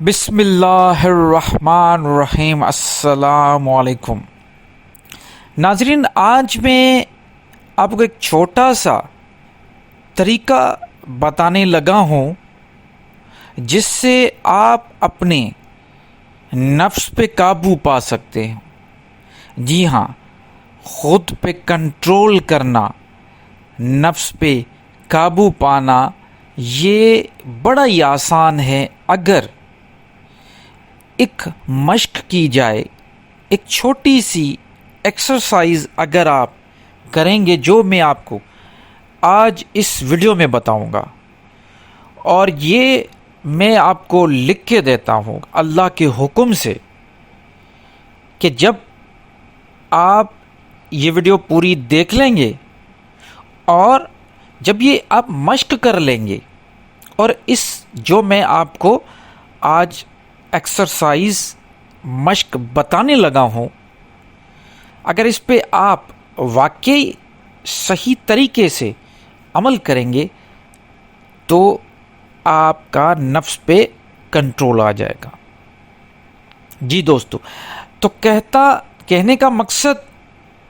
بسم اللہ الرحمن الرحیم۔ السلام علیکم ناظرین، آج میں آپ کو ایک چھوٹا سا طریقہ بتانے لگا ہوں جس سے آپ اپنے نفس پہ قابو پا سکتے ہیں۔ جی ہاں، خود پہ کنٹرول کرنا، نفس پہ قابو پانا، یہ بڑا ہی آسان ہے اگر ایک مشق کی جائے۔ ایک چھوٹی سی ایکسرسائز اگر آپ کریں گے، جو میں آپ کو آج اس ویڈیو میں بتاؤں گا، اور یہ میں آپ کو لکھ کے دیتا ہوں اللہ کے حکم سے کہ جب آپ یہ ویڈیو پوری دیکھ لیں گے اور جب یہ آپ مشق کر لیں گے، اور اس جو میں آپ کو آج ایکسرسائز مشق بتانے لگا ہوں، اگر اس پہ آپ واقعی صحیح طریقے سے عمل کریں گے تو آپ کا نفس پہ کنٹرول آ جائے گا۔ جی دوستو، تو کہنے کا مقصد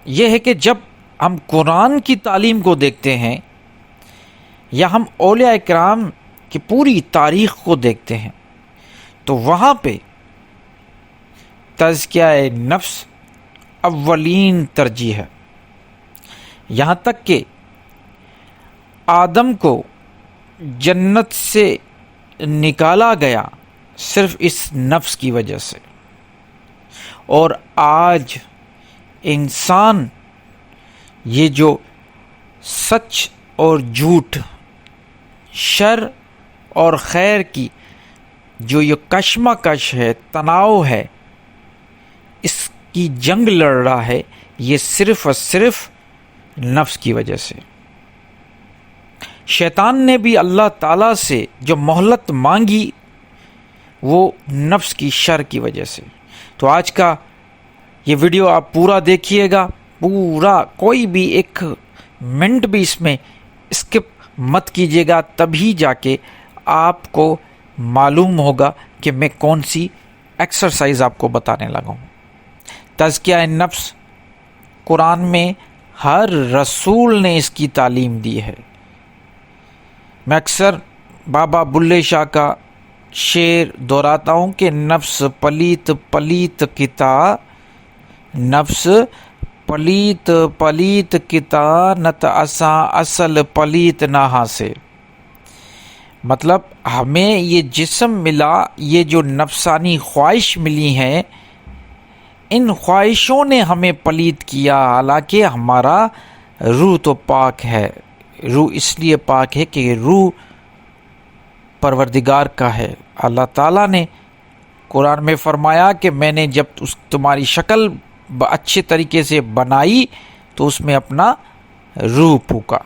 یہ ہے کہ جب ہم قرآن کی تعلیم کو دیکھتے ہیں یا ہم اولیاء کرام کی پوری تاریخ کو دیکھتے ہیں تو وہاں پہ تزکیہ نفس اولین ترجیح ہے۔ یہاں تک کہ آدم کو جنت سے نکالا گیا صرف اس نفس کی وجہ سے، اور آج انسان یہ جو سچ اور جھوٹ، شر اور خیر کی جو یہ کشمکش ہے، تناؤ ہے، اس کی جنگ لڑ رہا ہے، یہ صرف اور صرف نفس کی وجہ سے۔ شیطان نے بھی اللہ تعالیٰ سے جو مہلت مانگی وہ نفس کی شر کی وجہ سے۔ تو آج کا یہ ویڈیو آپ پورا دیکھیے گا، پورا، کوئی بھی ایک منٹ بھی اس میں اسکپ مت کیجیے گا، تبھی جا کے آپ کو معلوم ہوگا کہ میں کون سی ایکسرسائز آپ کو بتانے لگا ہوں۔ تزکیہ نفس قرآن میں ہر رسول نے اس کی تعلیم دی ہے۔ میں اکثر بابا بلے شاہ کا شعر دہراتا ہوں کہ نفس پلیت پلیت کتا، نفس پلیت پلیت کتا، نت اساں اصل پلیت نہ سے۔ مطلب ہمیں یہ جسم ملا، یہ جو نفسانی خواہش ملی ہیں، ان خواہشوں نے ہمیں پلیت کیا، حالانکہ ہمارا روح تو پاک ہے۔ روح اس لیے پاک ہے کہ روح پروردگار کا ہے۔ اللہ تعالیٰ نے قرآن میں فرمایا کہ میں نے جب تمہاری شکل اچھے طریقے سے بنائی تو اس میں اپنا روح پھونکا،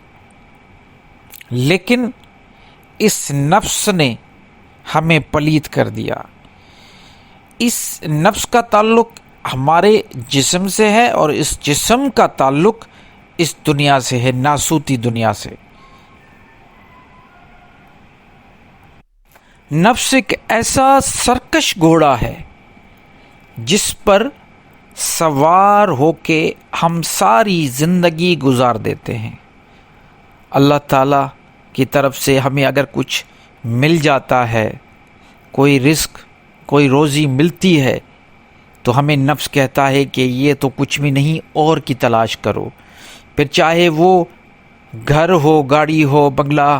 لیکن اس نفس نے ہمیں پلیت کر دیا۔ اس نفس کا تعلق ہمارے جسم سے ہے، اور اس جسم کا تعلق اس دنیا سے ہے، ناسوتی دنیا سے۔ نفس ایک ایسا سرکش گھوڑا ہے جس پر سوار ہو کے ہم ساری زندگی گزار دیتے ہیں۔ اللہ تعالیٰ کی طرف سے ہمیں اگر کچھ مل جاتا ہے، کوئی رزق، کوئی روزی ملتی ہے، تو ہمیں نفس کہتا ہے کہ یہ تو کچھ بھی نہیں، اور کی تلاش کرو۔ پھر چاہے وہ گھر ہو، گاڑی ہو، بنگلہ،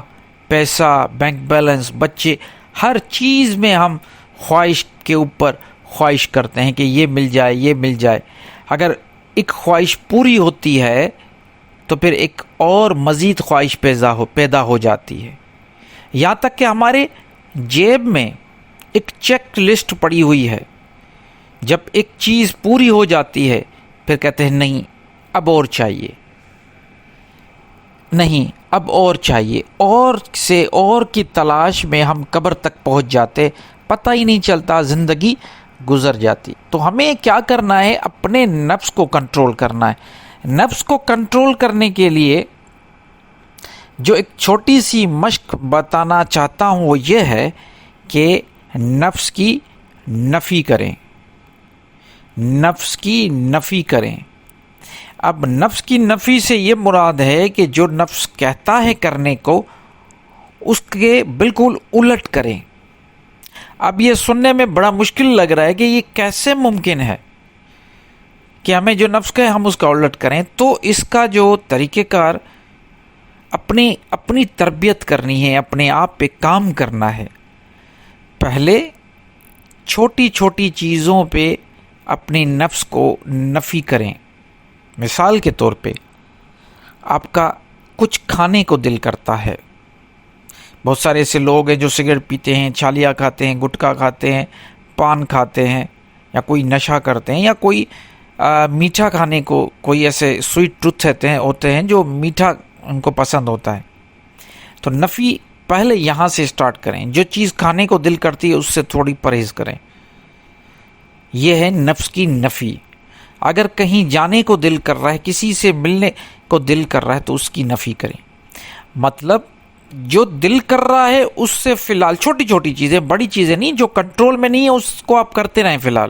پیسہ، بینک بیلنس، بچے، ہر چیز میں ہم خواہش کے اوپر خواہش کرتے ہیں کہ یہ مل جائے، یہ مل جائے۔ اگر ایک خواہش پوری ہوتی ہے تو پھر ایک اور مزید خواہش پیدا ہو جاتی ہے، یہاں تک کہ ہمارے جیب میں ایک چیک لسٹ پڑی ہوئی ہے۔ جب ایک چیز پوری ہو جاتی ہے پھر کہتے ہیں نہیں، اب اور چاہیے، نہیں اب اور چاہیے، اور سے اور کی تلاش میں ہم قبر تک پہنچ جاتے، پتہ ہی نہیں چلتا، زندگی گزر جاتی۔ تو ہمیں کیا کرنا ہے؟ اپنے نفس کو کنٹرول کرنا ہے۔ نفس کو کنٹرول کرنے کے لیے جو ایک چھوٹی سی مشق بتانا چاہتا ہوں وہ یہ ہے کہ نفس کی نفی کریں، نفس کی نفی کریں۔ اب نفس کی نفی سے یہ مراد ہے کہ جو نفس کہتا ہے کرنے کو اس کے بالکل الٹ کریں۔ اب یہ سننے میں بڑا مشکل لگ رہا ہے کہ یہ کیسے ممکن ہے کہ ہمیں جو نفس کہے ہم اس کا الٹ کریں۔ تو اس کا جو طریقہ کار اپنی تربیت کرنی ہے، اپنے آپ پہ کام کرنا ہے۔ پہلے چھوٹی چھوٹی چیزوں پہ اپنے نفس کو نفی کریں۔ مثال کے طور پہ آپ کا کچھ کھانے کو دل کرتا ہے، بہت سارے ایسے لوگ ہیں جو سگریٹ پیتے ہیں، چھالیاں کھاتے ہیں، گٹکا کھاتے ہیں، پان کھاتے ہیں، یا کوئی نشہ کرتے ہیں، یا کوئی میٹھا کھانے کو، کوئی ایسے سویٹ ٹوتھ ہوتے ہیں جو میٹھا ان کو پسند ہوتا ہے۔ تو نفی پہلے یہاں سے سٹارٹ کریں، جو چیز کھانے کو دل کرتی ہے اس سے تھوڑی پرہیز کریں۔ یہ ہے نفس کی نفی۔ اگر کہیں جانے کو دل کر رہا ہے، کسی سے ملنے کو دل کر رہا ہے تو اس کی نفی کریں۔ مطلب جو دل کر رہا ہے اس سے فی الحال چھوٹی چھوٹی چیزیں، بڑی چیزیں نہیں، جو کنٹرول میں نہیں ہے اس کو آپ کرتے رہیں فی الحال،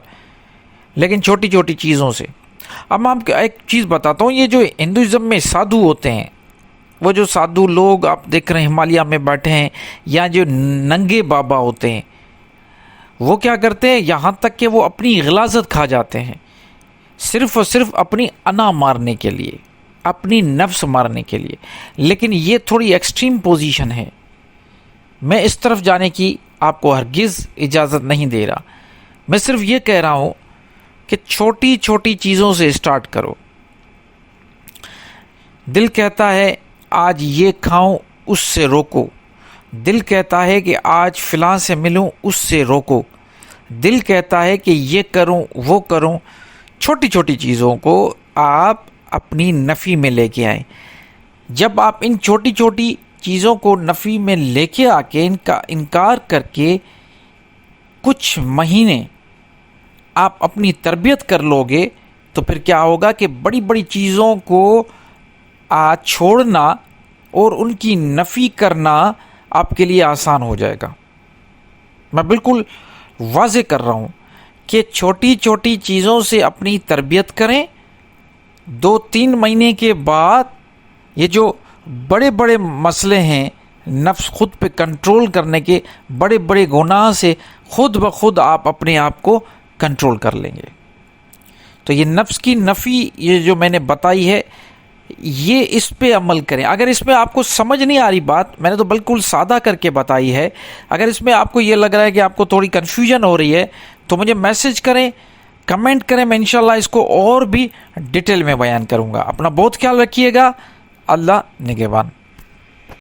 لیکن چھوٹی چھوٹی چیزوں سے۔ اب میں آپ کو ایک چیز بتاتا ہوں، یہ جو ہندوازم میں سادھو ہوتے ہیں، وہ جو سادھو لوگ آپ دیکھ رہے ہیں ہمالیہ میں بیٹھے ہیں، یا جو ننگے بابا ہوتے ہیں، وہ کیا کرتے ہیں، یہاں تک کہ وہ اپنی غلاظت کھا جاتے ہیں، صرف اور صرف اپنی انا مارنے کے لیے، اپنی نفس مارنے کے لیے۔ لیکن یہ تھوڑی ایکسٹریم پوزیشن ہے، میں اس طرف جانے کی آپ کو ہرگز اجازت نہیں دے رہا۔ میں صرف یہ کہہ رہا ہوں کہ چھوٹی چھوٹی چیزوں سے سٹارٹ کرو۔ دل کہتا ہے آج یہ کھاؤں، اس سے روکو۔ دل کہتا ہے کہ آج فلاں سے ملوں، اس سے روکو۔ دل کہتا ہے کہ یہ کروں وہ کروں۔ چھوٹی چھوٹی چیزوں کو آپ اپنی نفی میں لے کے آئیں۔ جب آپ ان چھوٹی چھوٹی چیزوں کو نفی میں لے کے آ کے ان کا انکار کر کے کچھ مہینے آپ اپنی تربیت کر لو گے تو پھر کیا ہوگا کہ بڑی بڑی چیزوں کو چھوڑنا اور ان کی نفی کرنا آپ کے لیے آسان ہو جائے گا۔ میں بالکل واضح کر رہا ہوں کہ چھوٹی چھوٹی چیزوں سے اپنی تربیت کریں، 2-3 مہینے کے بعد یہ جو بڑے بڑے مسئلے ہیں نفس خود پہ کنٹرول کرنے کے، بڑے بڑے گناہ سے خود بخود آپ اپنے آپ کو کنٹرول کر لیں گے۔ تو یہ نفس کی نفی یہ جو میں نے بتائی ہے، یہ اس پہ عمل کریں۔ اگر اس میں آپ کو سمجھ نہیں آ رہی بات، میں نے تو بالکل سادہ کر کے بتائی ہے، اگر اس میں آپ کو یہ لگ رہا ہے کہ آپ کو تھوڑی کنفیوژن ہو رہی ہے تو مجھے میسج کریں، کمنٹ کریں، میں انشاءاللہ اس کو اور بھی ڈیٹیل میں بیان کروں گا۔ اپنا بہت خیال رکھیے گا۔ اللہ نگہبان۔